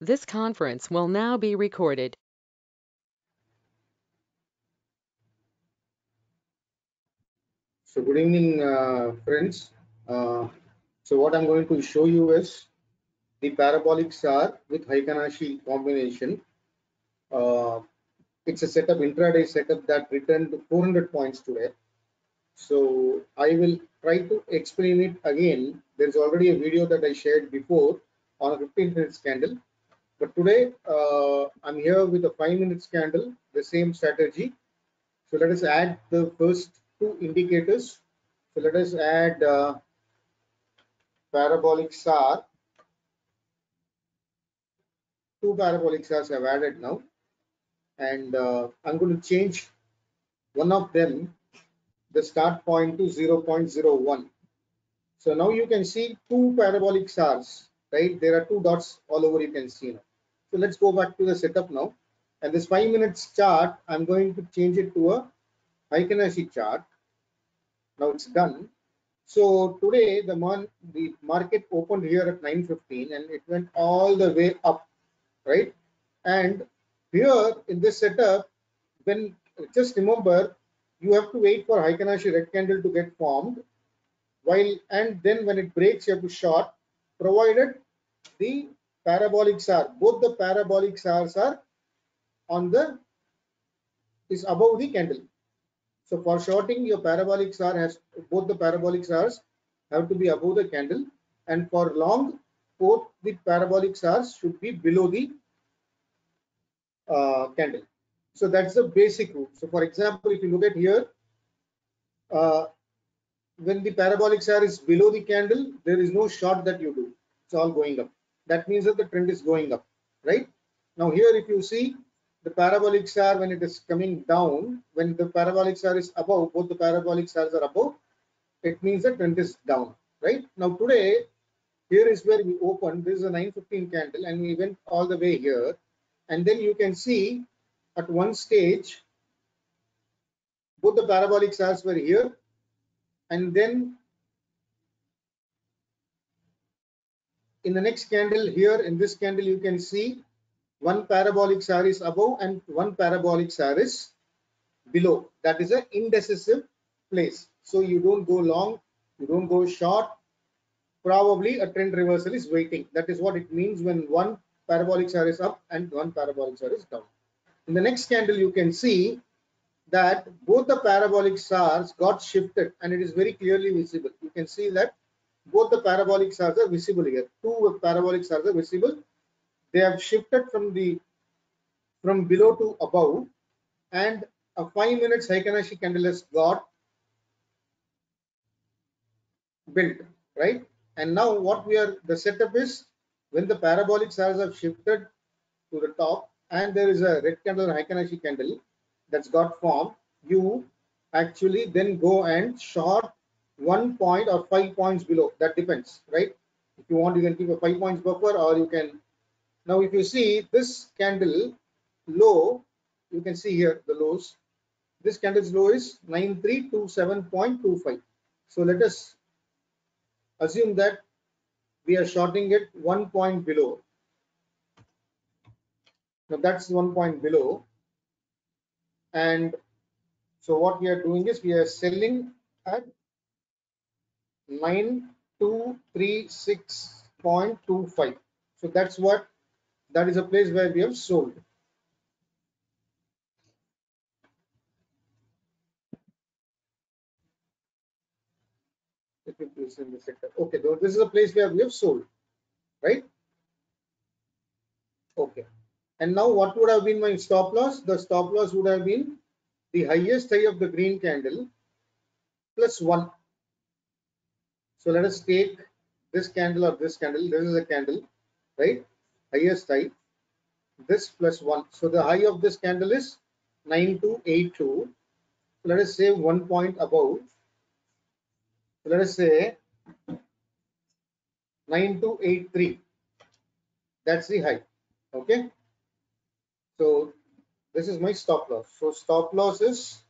This conference will now be recorded. So good evening, friends. So what I'm going to show you is the parabolic SAR with Heikenashi combination. Uh, it's a setup, intraday setup that returned 400 points today. So I will try to explain it again. There's already a video that I shared before on a 15-minute candle. But today I'm here with a 5-minute candle, the same strategy. So let us add the first two indicators. So let us add parabolic SAR. Two parabolic SARs I've added now, and I'm going to change one of them, the start point, to 0.01. So now you can see two parabolic SARs, right? There are two dots all over, you can see now. So let's go back to the setup now. And this 5 minutes chart, I'm going to change it to a Heikenashi chart. Now it's done. So today the market opened here at 9:15 and it went all the way up, right? And here in this setup, when just remember, you have to wait for Heikenashi red candle to get formed, and then when it breaks, you have to short, provided the parabolic SAR, both the parabolic SARs are on the is above the candle. So for shorting, your parabolic SAR has both the parabolic SARs have to be above the candle, and for long, both the parabolic SARs should be below the candle. So that's the basic rule. So for example, if you look at here, uh, when the parabolic SAR is below the candle, there is no short that you do. It's all going up. That means that the trend is going up, right? Now here, if you see the parabolic SAR, when it is coming down, when the parabolic SAR is above, both the parabolic SARs are above, it means the trend is down, right? Now today, here is where we opened. This is a 9:15 candle, and we went all the way here, and then you can see at one stage both the parabolic SARs were here, and then in the next candle here, in this candle, you can see one parabolic SAR is above and one parabolic SAR is below. That is an indecisive place. So you don't go long, you don't go short. Probably a trend reversal is waiting. That is what it means when one parabolic SAR is up and one parabolic SAR is down. In the next candle, you can see that both the parabolic SARs got shifted, and it is very clearly visible. You can see that both the parabolic SARs are visible here. Two parabolic SARs are visible. They have shifted from below to above, and a 5 minutes Heikenashi candle has got built, right? And now what the setup is, when the parabolic SARs have shifted to the top and there is a red candle Heikenashi candle that's got formed, you actually then go and short 1 point or 5 points below. That depends, right? If you want, you can keep a 5 points buffer, or you can. Now if you see this candle low, you can see here the lows. This candle's low is 9327.25. So let us assume that we are shorting it 1 point below. Now that's 1 point below, and so what we are doing is we are selling at 9236.25. So that is a place where we have sold. Let me place in the sector. Okay, so this is a place where we have sold, right? Okay. And now what would have been my stop loss? The stop loss would have been the highest high of the green candle plus 1. So let us take this candle or this candle. This is a candle, right? Highest high. This plus 1. So the high of this candle is 9282. Let us say 1 point above. So let us say 9283. That's the high. Okay. So this is my stop loss. So stop loss is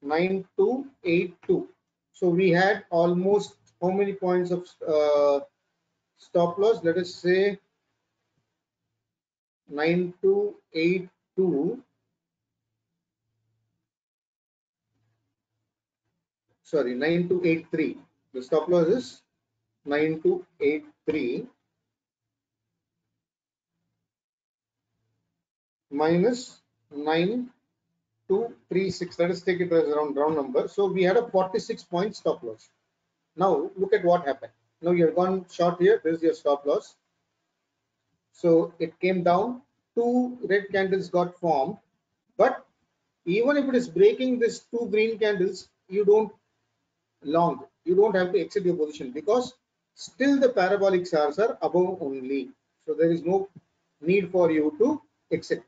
9282. So we had almost how many points of stop loss? Let us say 9282, sorry, 9283. The stop loss is 9283 minus 9236. Let us take it as a round number. So we had a 46 point stop loss. Now look at what happened. Now you have gone short here. This is your stop loss. So it came down. Two red candles got formed. But even if it is breaking this two green candles, you don't long. You don't have to exit your position because still the parabolic SARs are above only. So there is no need for you to exit.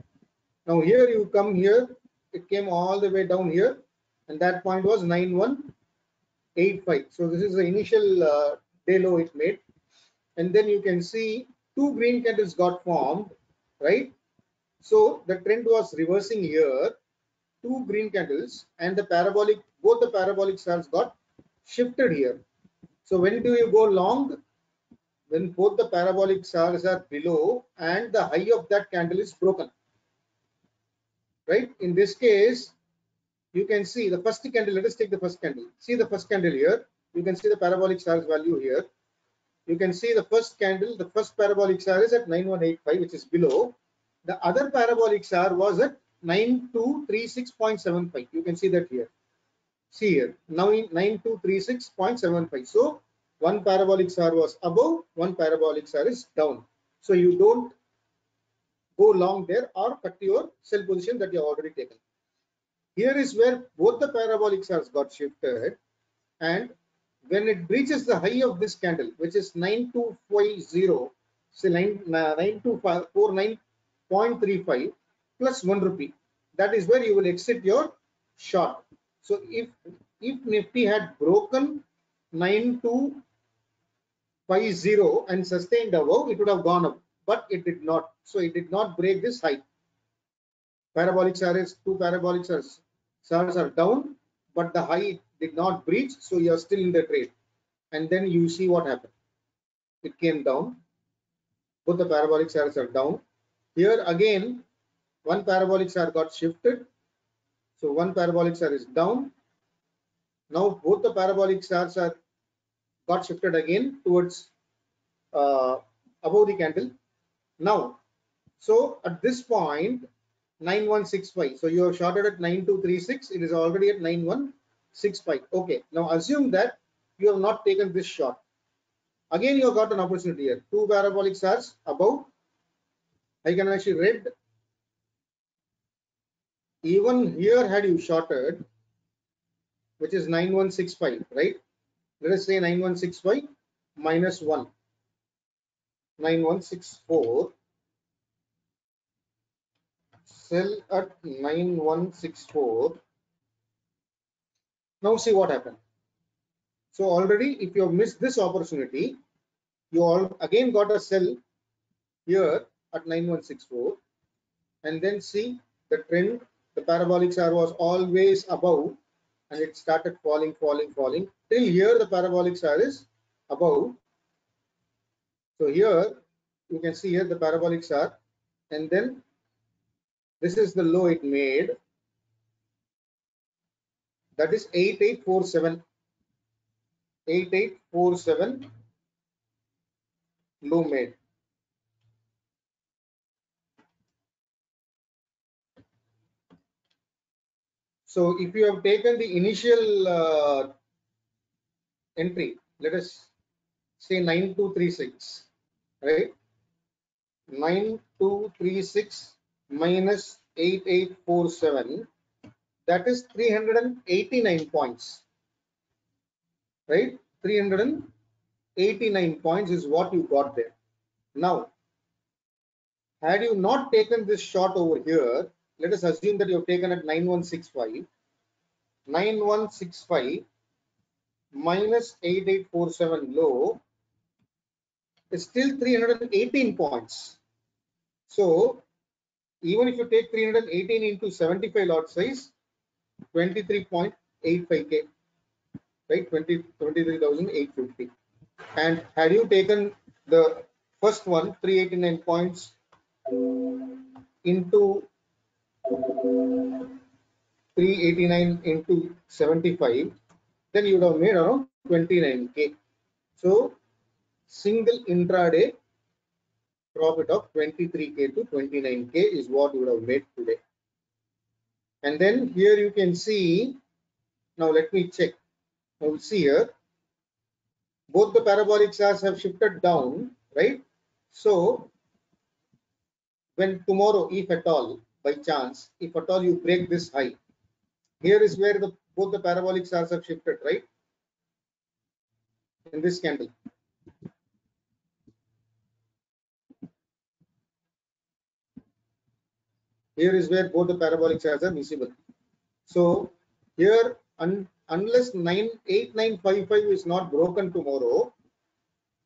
Now here you come here, it came all the way down here, and that point was 9185. So this is the initial day low it made, and then you can see two green candles got formed, right? So the trend was reversing here, two green candles, and the parabolic, both the parabolic stars got shifted here. So when do you go long? When both the parabolic stars are below and the high of that candle is broken, right? In this case, you can see the first candle. Let us take the first candle. See the first candle here. You can see the parabolic stars value here. You can see the first candle, the first parabolic star is at 9185, which is below. The other parabolic star was at 9236.75. You can see that here. See here, now in 9236.75. So one parabolic star was above, one parabolic star is down. So you don't go long there or cut your sell position that you have already taken. Here is where both the parabolic stars got shifted, and when it breaches the high of this candle, which is 9250, say 9249.35 plus 1 rupee, that is where you will exit your short. So if Nifty had broken 9250 and sustained above, it would have gone up, but it did not. So it did not break this high. Parabolic stars, two parabolic stars are down, but the high did not breach, so you are still in the trade. And then you see what happened. It came down. Both the parabolic stars are down. Here again, one parabolic star got shifted. So one parabolic star is down. Now both the parabolic stars are got shifted again towards above the candle. Now, so at this point, 9165. So you have shorted at 9236. It is already at 9165. Okay. Now assume that you have not taken this short. Again, you have got an opportunity here. Two parabolic stars above. Heikenashi red. Even here, had you shorted, which is 9165, right? Let us say 9165 minus 1. 9164. Sell at 9164. Now see what happened. So already, if you have missed this opportunity, you all again got a sell here at 9164, and then see the trend. The parabolic star was always above, and it started falling till here. The parabolic star is above. So here you can see here the parabolic star, and then this is the low it made. That is 8847. 8847 low made. So if you have taken the initial entry, let us say 9236, right? 9236 minus 8847, that is 389 points, right? 389 points is what you got there. Now, had you not taken this short over here, let us assume that you have taken at 9165. 9165 minus 8847 low is still 318 points. So even if you take 318 into 75 lot size, 23.85k, right? 23,850. And had you taken the first one, 389 points into 389 into 75, then you would have made around 29k. So single intraday profit of 23k to 29k is what you would have made today. And then here you can see, now let me check. Now see here, both the parabolic stars have shifted down, right? So when tomorrow, if at all, by chance, if at all you break this high, here is where both the parabolic stars have shifted, right? In this candle. Here is where both the parabolic stars are visible. So here, unless 8955 is not broken tomorrow,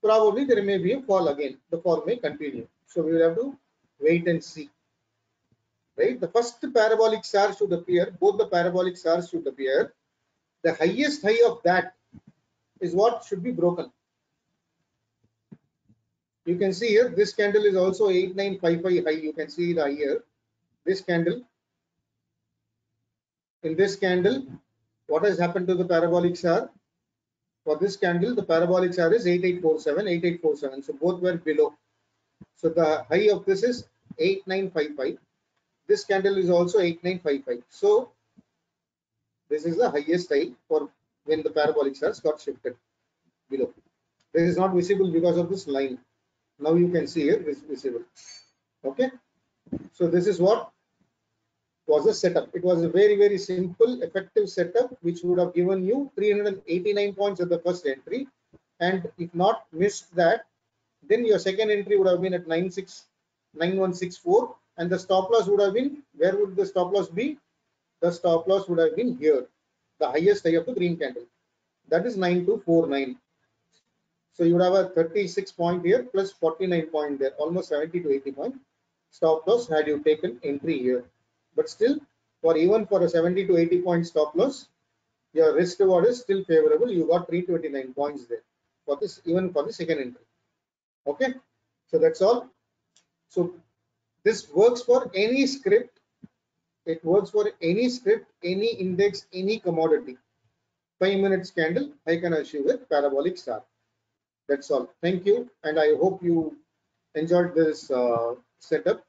probably there may be a fall again. The fall may continue. So we will have to wait and see. Right? The first parabolic star should appear. Both the parabolic stars should appear. The highest high of that is what should be broken. You can see here, this candle is also 8955 high. You can see the here. This candle. In this candle, what has happened to the parabolic star? For this candle, the parabolic star is 8847, 8847. So both were below. So the high of this is 8955. This candle is also 8955. So this is the highest high for when the parabolic stars got shifted below. This is not visible because of this line. Now you can see here, this is visible. Okay. So this is what was a setup. It was a very, very simple, effective setup, which would have given you 389 points at the first entry. And if not missed that, then your second entry would have been at 9164, and the stop loss would have been, where would the stop loss be? The stop loss would have been here, the highest high of the green candle. That is 9249. So you would have a 36 point here plus 49 point there, almost 70 to 80 point stop loss had you taken entry here. But still, even for a 70 to 80 point stop loss, your risk reward is still favorable. You got 329 points there for this, even for the second entry. Okay, so that's all. So this works for any script. It works for any script, any index, any commodity. 5 minutes candle, Heikenashi with parabolic star. That's all. Thank you, and I hope you enjoyed this setup.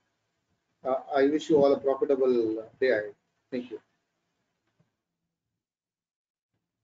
I wish you all a profitable day ahead. Thank you.